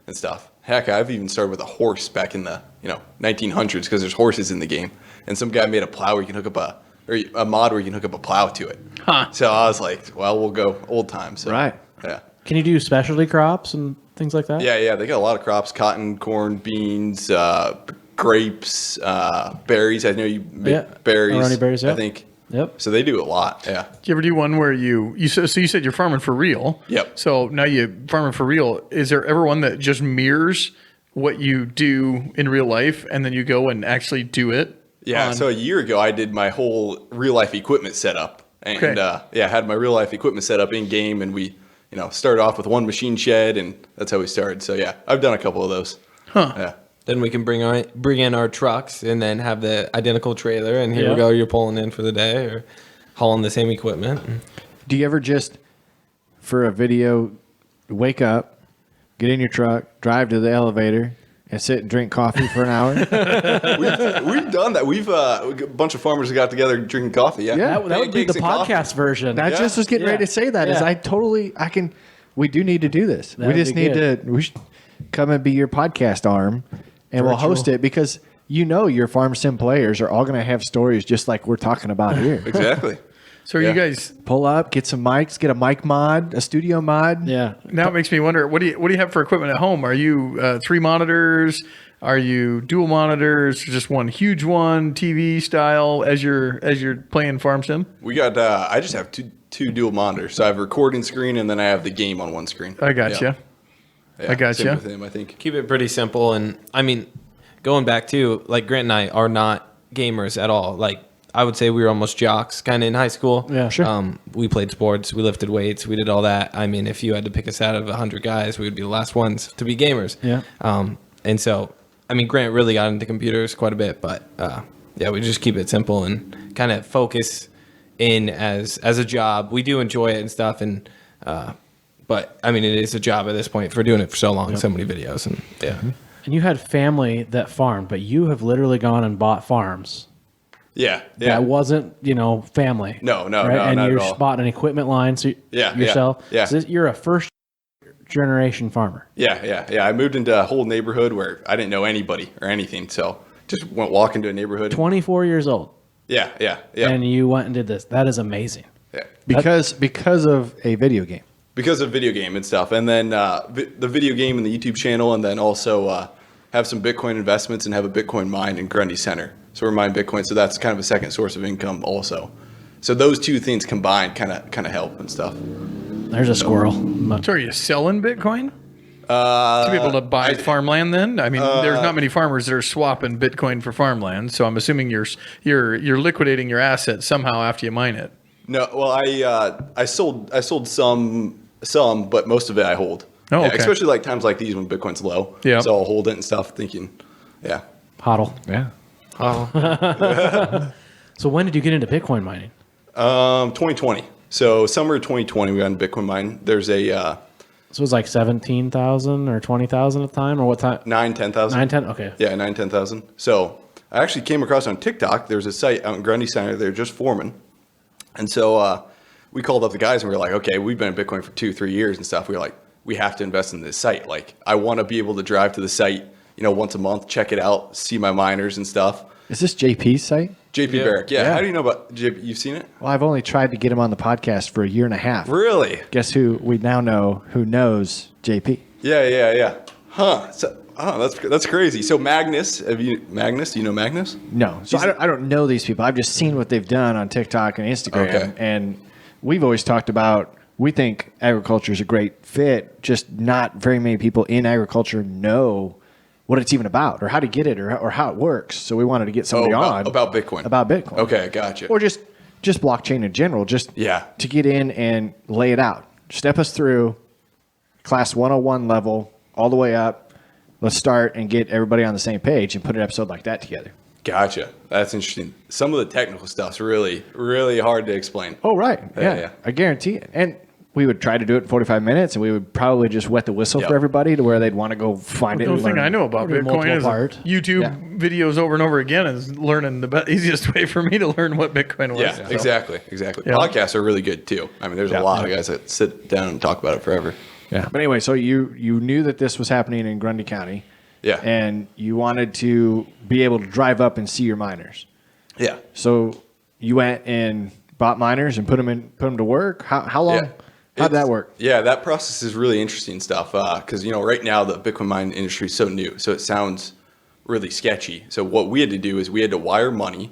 S3: and stuff. Heck, I've even started with a horse back in the 1900s because there's horses in the game, and some guy made a plow where you can hook up a mod where you can hook up a plow to it.
S2: Huh.
S3: So I was like, well, we'll go old times. So,
S4: Right.
S3: Yeah.
S1: Can you do specialty crops and things like that?
S3: Yeah. They got a lot of crops: cotton, corn, beans, grapes, berries. I know you make berries.
S1: Around berries,
S3: I
S1: yeah.
S3: think.
S1: Yep.
S3: So they do a lot. Yeah.
S2: Do you ever do one where you said you're farming for real?
S3: Yep.
S2: So now you farming for real. Is there ever one that just mirrors what you do in real life, and then you go and actually do it?
S3: Yeah. So a year ago, I did my whole real life equipment setup, and
S2: Okay.
S3: I had my real life equipment set up in game, and we started off with one machine shed, and that's how we started. So yeah, I've done a couple of those.
S2: Huh.
S3: Yeah.
S7: Then we can bring in our trucks and then have the identical trailer, and here
S1: Yeah.
S7: we go. You're pulling in for the day or hauling the same equipment.
S4: Do you ever just, for a video, wake up, get in your truck, drive to the elevator, and sit and drink coffee for an hour?
S3: We've done that. We've a bunch of farmers got together drinking coffee. Yeah.
S4: Yeah.
S1: That would be the
S3: Pancakes and coffee.
S1: podcast version.
S4: I just was getting
S1: Yeah.
S4: ready to say that.
S1: Yeah.
S4: We do need to do this.
S1: That'd
S4: we just
S1: be
S4: need
S1: good.
S4: to, we should come and be your podcast arm, and we'll
S1: Virtual.
S4: host it because your Farm Sim players are all going to have stories just like we're talking about here.
S3: Exactly.
S2: So are
S3: Yeah.
S2: you guys?
S4: Pull up, get some mics, get a mic mod, a studio mod.
S1: Yeah.
S2: Now it makes me wonder. What do you have for equipment at home? Are you 3 monitors? Are you dual monitors? Just one huge one, TV style, as you're playing Farm Sim?
S3: We got. I just have two dual monitors. So I have a recording screen, and then I have the game on one screen.
S2: I got you.
S3: Yeah,
S2: I gotcha.
S3: same with him, I think.
S7: Keep it pretty simple. And I mean, going back to like Grant and I are not gamers at all. Like I would say we were almost jocks kind of in high school.
S1: Yeah, sure.
S7: We played sports, we lifted weights, we did all that. I mean, if you had to pick us out of 100 guys, we would be the last ones to be gamers.
S1: Yeah.
S7: And so, I mean, Grant really got into computers quite a bit, but yeah, we just keep it simple and kind of focus in as a job. We do enjoy it and stuff, and but I mean, it is a job at this point for doing it for so long, so many videos, and yeah.
S1: And you had family that farmed, but you have literally gone and bought farms.
S3: Yeah.
S1: That wasn't, family.
S3: No,
S1: right?
S3: no,
S1: And
S3: not
S1: you're
S3: at all.
S1: bought an equipment line yourself.
S3: Yeah.
S1: So you're a first generation farmer.
S3: Yeah. I moved into a whole neighborhood where I didn't know anybody or anything, so just went walk into a neighborhood.
S1: 24 years old.
S3: Yeah.
S1: And you went and did this. That is amazing.
S3: Yeah.
S4: Because of a video game.
S3: Because of video game and stuff, and then the video game and the YouTube channel, and then also have some Bitcoin investments and have a Bitcoin mine in Grundy Center. So we're mining Bitcoin, so that's kind of a second source of income also. So those two things combined kind of help and stuff.
S1: There's a squirrel.
S2: So are you selling Bitcoin? To be able to buy farmland then? I mean, there's not many farmers that are swapping Bitcoin for farmland, so I'm assuming you're liquidating your assets somehow after you mine it.
S3: No, well, I sold some, but most of it I hold.
S2: Oh,
S3: yeah,
S2: okay.
S3: especially like times like these when Bitcoin's low.
S2: Yeah.
S3: So I'll hold it and stuff, thinking, yeah.
S1: Hodl.
S4: Yeah.
S1: So when did you get into Bitcoin mining?
S3: 2020. So summer of 2020, we got in Bitcoin mine. There's a
S1: So it was like 17,000 or 20,000 at the time, or what time?
S3: 10,000.
S1: 9, 10? Okay.
S3: Yeah, 10,000. So I actually came across on TikTok. There's a site out in Grundy Center. They're just forming. And so we called up the guys and we were like, okay, we've been in Bitcoin for 2-3 years and stuff. We were like, we have to invest in this site. Like, I want to be able to drive to the site, once a month, check it out, see my miners and stuff.
S4: Is this JP's site?
S3: JP Barrick. Yeah. How do you know about JP? You've seen it?
S4: Well, I've only tried to get him on the podcast for a year and a half.
S3: Really?
S4: Guess who we now know who knows JP?
S3: Yeah. Huh. So, that's crazy. So Magnus, do you know Magnus?
S4: No. So I don't know these people. I've just seen what they've done on TikTok and Instagram.
S3: Okay.
S4: And we've always talked about, we think agriculture is a great fit, just not very many people in agriculture know what it's even about or how to get it or how it works. So we wanted to get somebody on.
S3: About Bitcoin.
S4: About Bitcoin.
S3: Okay, gotcha.
S4: Or just blockchain in general, to get in and lay it out. Step us through class 101 level all the way up. Let's start and get everybody on the same page and put an episode like that together.
S3: Gotcha. That's interesting. Some of the technical stuff's really, really hard to explain.
S4: Oh, right.
S3: Yeah.
S4: Yeah. I guarantee it. And we would try to do it in 45 minutes, and we would probably just wet the whistle for everybody to where they'd want to go find it.
S2: The
S4: and
S2: thing
S4: learn.
S2: I know about Bitcoin is YouTube videos over and over again is learning the easiest way for me to learn what Bitcoin was.
S3: Yeah, exactly.
S2: Yeah.
S3: Podcasts are really good too. I mean, there's a lot of guys that sit down and talk about it forever.
S4: Yeah. But anyway, so you knew that this was happening in Grundy County.
S3: Yeah.
S4: And you wanted to be able to drive up and see your miners.
S3: Yeah.
S4: So you went and bought miners and put them to work. How long?
S3: Yeah.
S4: How'd that work?
S3: Yeah, that process is really interesting stuff because, right now the Bitcoin mining industry is so new, so it sounds really sketchy. So what we had to do is we had to wire money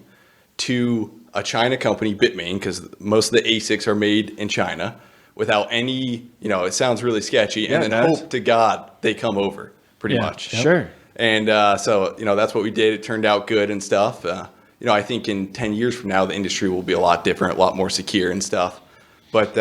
S3: to a China company, Bitmain, because most of the ASICs are made in China without any, it sounds really sketchy, and then hope to God they come over pretty much.
S4: Yep. Sure.
S3: And so, that's what we did. It turned out good and stuff. I think in 10 years from now, the industry will be a lot different, a lot more secure and stuff. But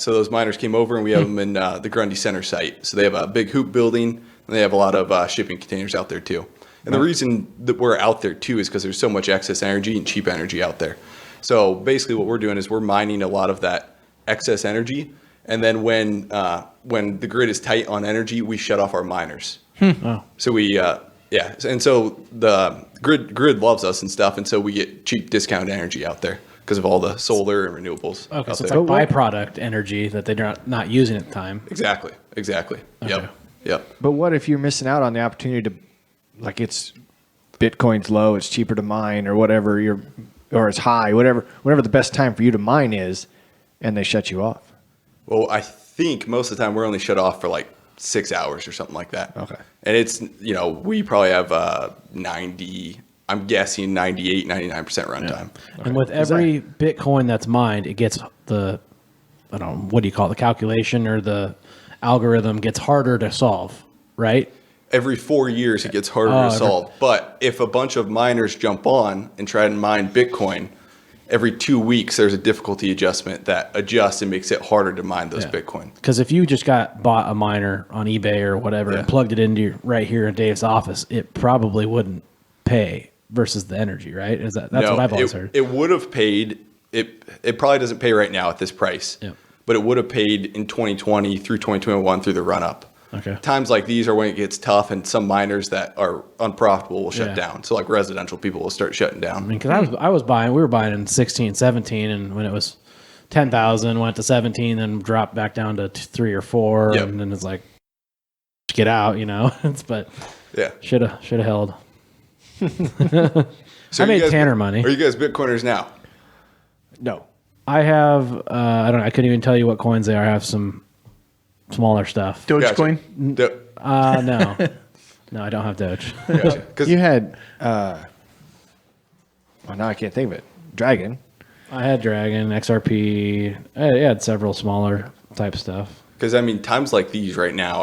S3: so those miners came over and we have them in the Grundy Center site. So they have a big hoop building and they have a lot of shipping containers out there too. And the reason that we're out there too is because there's so much excess energy and cheap energy out there. So basically what we're doing is we're mining a lot of that excess energy. And then when the grid is tight on energy, we shut off our miners.
S1: Wow.
S3: So we, and so the grid loves us and stuff. And so we get cheap discounted energy out there because of all the solar and renewables.
S1: Okay, so it's like byproduct energy that they're not using at the time.
S3: Exactly.
S1: Okay.
S3: Yep.
S4: But what if you're missing out on the opportunity to, like, it's Bitcoin's low, it's cheaper to mine or whatever, or it's high, whatever the best time for you to mine is, and they shut you off?
S3: Well, I think most of the time we're only shut off for like 6 hours or something like that.
S4: Okay.
S3: And it's, we probably have 98, 99% runtime.
S1: Okay. And with every Bitcoin that's mined, it gets the calculation or the algorithm gets harder to solve, right?
S3: Every 4 years, it gets harder to solve. But if a bunch of miners jump on and try to mine Bitcoin, every 2 weeks, there's a difficulty adjustment that adjusts and makes it harder to mine those Bitcoin.
S1: Because if you just bought a miner on eBay or whatever and plugged it into right here in Dave's office, it probably wouldn't pay versus the energy, right? That's what I've always heard.
S3: It would have paid. It probably doesn't pay right now at this price.
S1: Yep.
S3: But it would have paid in 2020 through 2021 through the run up.
S1: Okay.
S3: Times like these are when it gets tough, and some miners that are unprofitable will shut down. So like residential people will start shutting down.
S1: I mean, because we were buying in 16, 17, and when it was 10,000, went to 17, then dropped back down to 3 or 4, and then it's like, get out, but should have held.
S3: So
S1: I made Tanner money.
S3: Are you guys Bitcoiners now?
S4: No.
S1: I have, I couldn't even tell you what coins they are. I have some smaller stuff.
S2: Dogecoin?
S1: No. No, I don't have Doge.
S3: Gotcha.
S4: You had, now I can't think of it. Dragon.
S1: I had Dragon, XRP. I had several smaller type stuff.
S3: Because I mean, times like these right now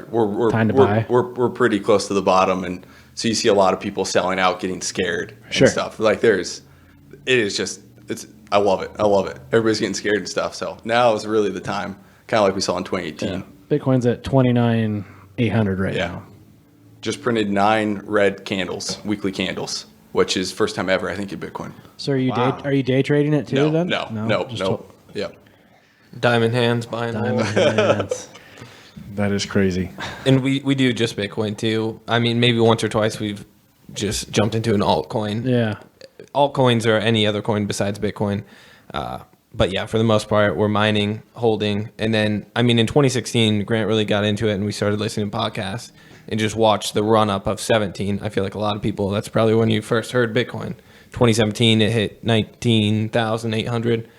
S3: we're pretty close to the bottom, and so you see a lot of people selling out, getting scared and stuff. Like I love it. Everybody's getting scared and stuff. So now is really the time, kind of like we saw in 2018.
S1: Yeah. Bitcoin's at 29,800 right now.
S3: Just printed 9 red candles, weekly candles, which is first time ever, I think, in Bitcoin.
S1: So are you day trading it too?
S3: No. Yeah.
S7: Diamond hands buying
S1: hands.
S4: That is crazy.
S7: And we do just Bitcoin too. I mean, maybe once or twice we've just jumped into an altcoin.
S1: Yeah.
S7: Altcoins or any other coin besides Bitcoin. But yeah, for the most part, we're mining, holding. And then, I mean, in 2016, Grant really got into it and we started listening to podcasts and just watched the run up of 17. I feel like a lot of people, that's probably when you first heard Bitcoin. 2017, it hit 19,800,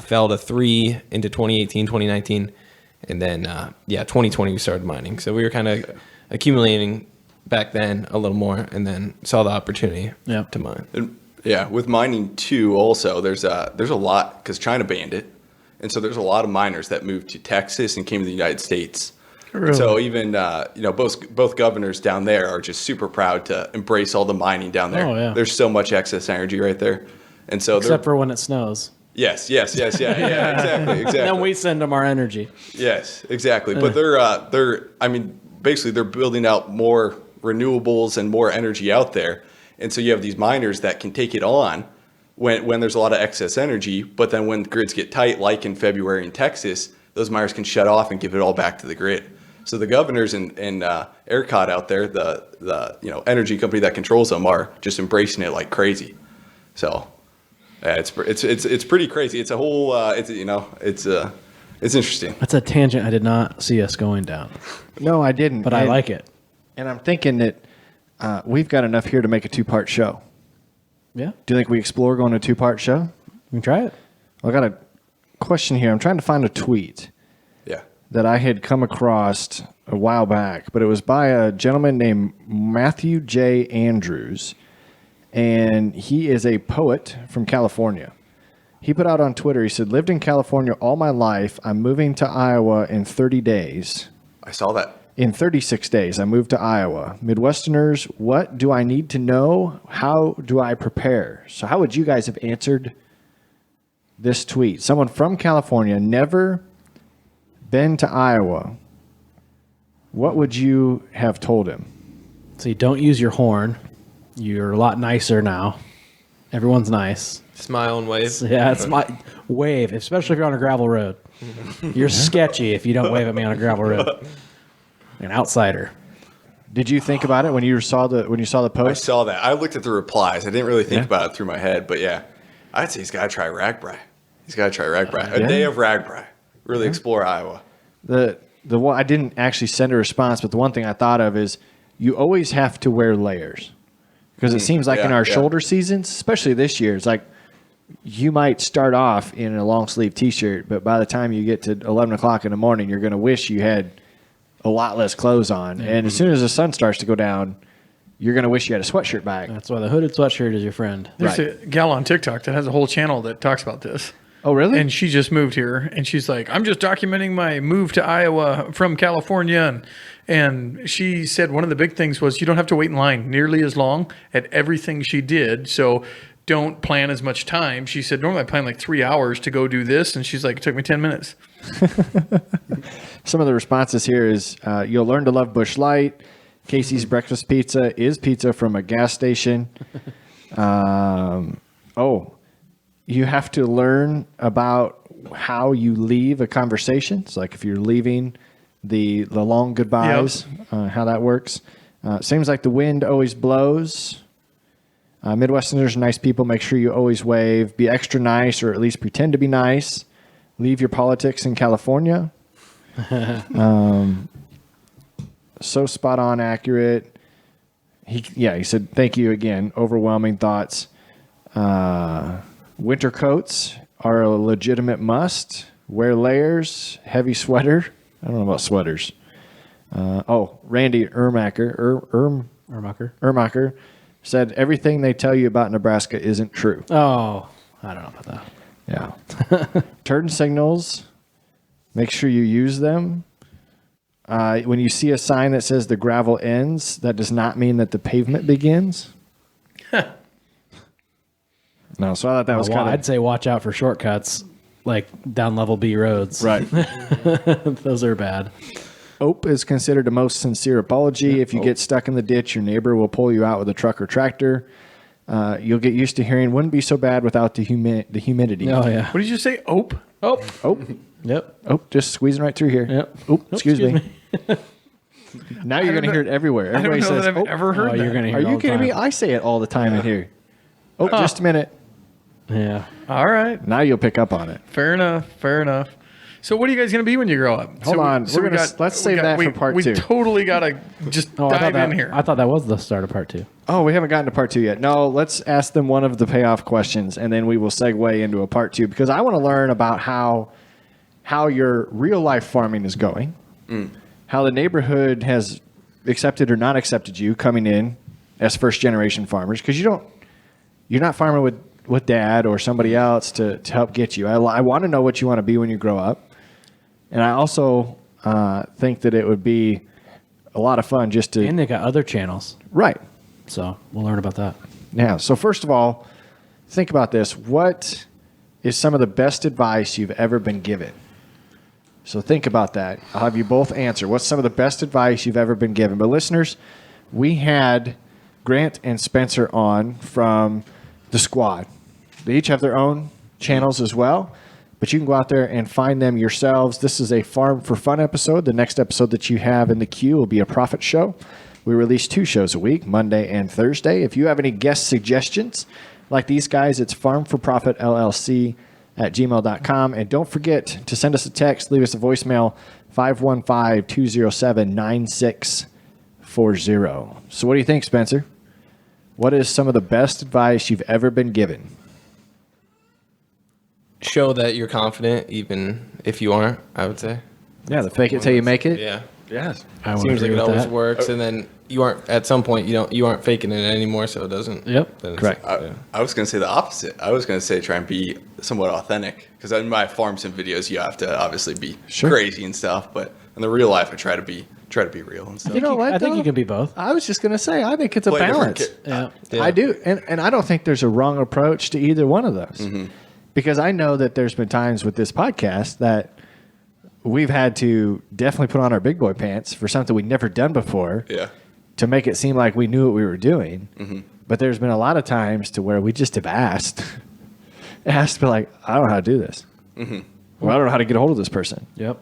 S7: fell to 3 into 2018, 2019. And then, 2020, we started mining. So we were kind of accumulating back then a little more and then saw the opportunity to mine.
S3: And with mining too, also, there's a lot, because China banned it. And so there's a lot of miners that moved to Texas and came to the United States. Really? So even, both governors down there are just super proud to embrace all the mining down there.
S1: Oh, yeah.
S3: There's so much excess energy right there. And so
S1: except for when it snows.
S3: Yes, exactly.
S1: And then we send them our energy.
S3: Yes, exactly. But basically they're building out more renewables and more energy out there. And so you have these miners that can take it on when there's a lot of excess energy, but then when grids get tight, like in February in Texas, those miners can shut off and give it all back to the grid. So the governors and ERCOT out there, the energy company that controls them, are just embracing it like crazy. So it's pretty crazy. It's a whole it's interesting.
S1: That's a tangent I did not see us going down.
S4: No, I didn't.
S1: But I like it.
S4: And I'm thinking that we've got enough here to make a 2-part show.
S1: Yeah.
S4: Do you think we explore going to a 2-part show?
S1: We can try it.
S4: I got a question here. I'm trying to find a tweet that I had come across a while back, but it was by a gentleman named Matthew J. Andrews, and he is a poet from California. He put out on Twitter, he said, lived in California all my life. I'm moving to Iowa in 30 days.
S3: I saw that.
S4: In 36 days, I moved to Iowa. Midwesterners, what do I need to know? How do I prepare? So how would you guys have answered this tweet? Someone from California, never been to Iowa. What would you have told him?
S1: See, don't use your horn. You're a lot nicer now. Everyone's nice.
S7: Smile and wave.
S1: Yeah, it's my wave, especially if you're on a gravel road. You're sketchy if you don't wave at me on a gravel road. An outsider.
S4: Did you think about it when you saw the post?
S3: I saw that. I looked at the replies. I didn't really think about it through my head, but I'd say he's got to try Ragbri. A day of Ragbri. Really explore Iowa.
S4: The one I didn't actually send a response, but the one thing I thought of is you always have to wear layers, because it seems like in our shoulder seasons, especially this year, it's like you might start off in a long sleeve T-shirt, but by the time you get to 11 o'clock in the morning, you're going to wish you had a lot less clothes on. And as soon as the sun starts to go down, you're going to wish you had a sweatshirt back.
S1: That's why the hooded sweatshirt is your friend.
S2: There's a gal on TikTok that has a whole channel that talks about this.
S4: Oh, really?
S2: And she just moved here, and she's like, I'm just documenting my move to Iowa from California. And she said one of the big things was you don't have to wait in line nearly as long at everything she did. So don't plan as much time. She said, normally I plan like 3 hours to go do this. And she's like, it took me 10 minutes.
S4: Some of the responses here is, you'll learn to love Busch Light. Casey's Breakfast Pizza is pizza from a gas station. You have to learn about how you leave a conversation. It's like if you're leaving the long goodbyes, how that works. Seems like the wind always blows. Midwesterners are nice people. Make sure you always wave. Be extra nice, or at least pretend to be nice. Leave your politics in California. So spot on, accurate. He said, thank you again. Overwhelming thoughts. Winter coats are a legitimate must. Wear layers. Heavy sweater. I don't know about sweaters. Randy Ermacher said everything they tell you about Nebraska isn't true.
S1: Oh, I don't know about that.
S4: Yeah. Turn signals. Make sure you use them. When you see a sign that says the gravel ends, that does not mean that the pavement begins. No, so I thought that was kind of...
S1: I'd say watch out for shortcuts, like down level B roads.
S4: Right.
S1: Those are bad.
S4: OPE is considered a most sincere apology. If you get stuck in the ditch, your neighbor will pull you out with a truck or tractor. You'll get used to hearing, wouldn't be so bad without the humidity.
S1: Oh, yeah.
S2: What did you say? Ope?
S4: OPE.
S1: Yep.
S4: Oh, just squeezing right through here.
S1: Yep.
S4: Oh, excuse me. Now you're going to hear it everywhere.
S2: I don't
S4: Everybody
S2: know
S4: says,
S2: that I've ever heard that.
S1: You're going to hear
S4: are
S1: it all
S4: you
S1: the
S4: kidding
S1: time.
S4: me? I say it all the time in here. Oh, just a minute.
S1: Yeah.
S2: All right.
S4: Now you'll pick up on it.
S2: Fair enough. So what are you guys going to be when you grow up?
S4: Hold on. Let's save that for part 2.
S2: We totally got to just dive in here.
S1: I thought that was the start of part 2.
S4: Oh, we haven't gotten to part 2 yet. No, let's ask them one of the payoff questions, and then we will segue into a part 2, because I want to learn about how your real life farming is going, how the neighborhood has accepted or not accepted you coming in as first generation farmers, because you're not farming with dad or somebody else to help get you. I want to know what you want to be when you grow up. And I also think that it would be a lot of fun just to...
S1: And they got other channels.
S4: Right.
S1: So we'll learn about that.
S4: Yeah. So first of all, think about this. What is some of the best advice you've ever been given? So think about that. I'll have you both answer. What's some of the best advice you've ever been given? But listeners, we had Grant and Spencer on from the squad. They each have their own channels as well, but you can go out there and find them yourselves. This is a Farm for Fun episode. The next episode that you have in the queue will be a profit show. We release 2 shows a week, Monday and Thursday. If you have any guest suggestions, like these guys, it's farm4profitllc@gmail.com. And don't forget to send us a text, leave us a voicemail, 515-207-9640. So what do you think, Spencer? What is some of the best advice you've ever been given?
S7: Show that you're confident, even if you aren't, I would say.
S4: Yeah, the fake it till you make it.
S7: Yeah.
S3: Yes.
S1: I would
S7: Seems like
S1: agree
S7: it
S1: with
S7: always
S1: that.
S7: works, and then you aren't, at some point, you aren't faking it anymore, so it doesn't.
S1: Yep.
S7: then it's-
S4: Correct.
S7: yeah.
S3: I was going to say the opposite. I was going to say try and be somewhat authentic, because in my farm sim videos, you have to obviously be crazy and stuff, but in the real life, I try to be real and stuff.
S4: You know what?
S1: I think
S4: though?
S1: you can be both.
S4: I was just going to say, I think it's a
S3: Play different
S4: balance.
S1: Yeah.
S7: Yeah.
S4: I do. And I don't think there's a wrong approach to either one of those. Because I know that there's been times with this podcast that we've had to definitely put on our big boy pants for something we'd never done before
S3: Yeah.
S4: to make it seem like we knew what we were doing. But there's been a lot of times to where we just have asked, be like, I don't know how to do this. Well, I don't know how to get a hold of this person.
S1: Yep.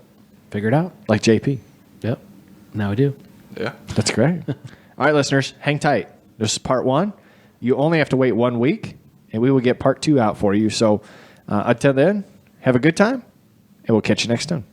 S1: Figure it out.
S4: Like JP.
S1: Yep. Now we do.
S3: Yeah.
S4: That's great. All right, listeners, hang tight. This is part 1. You only have to wait 1 week, and we will get part 2 out for you. So until then, have a good time, and we'll catch you next time.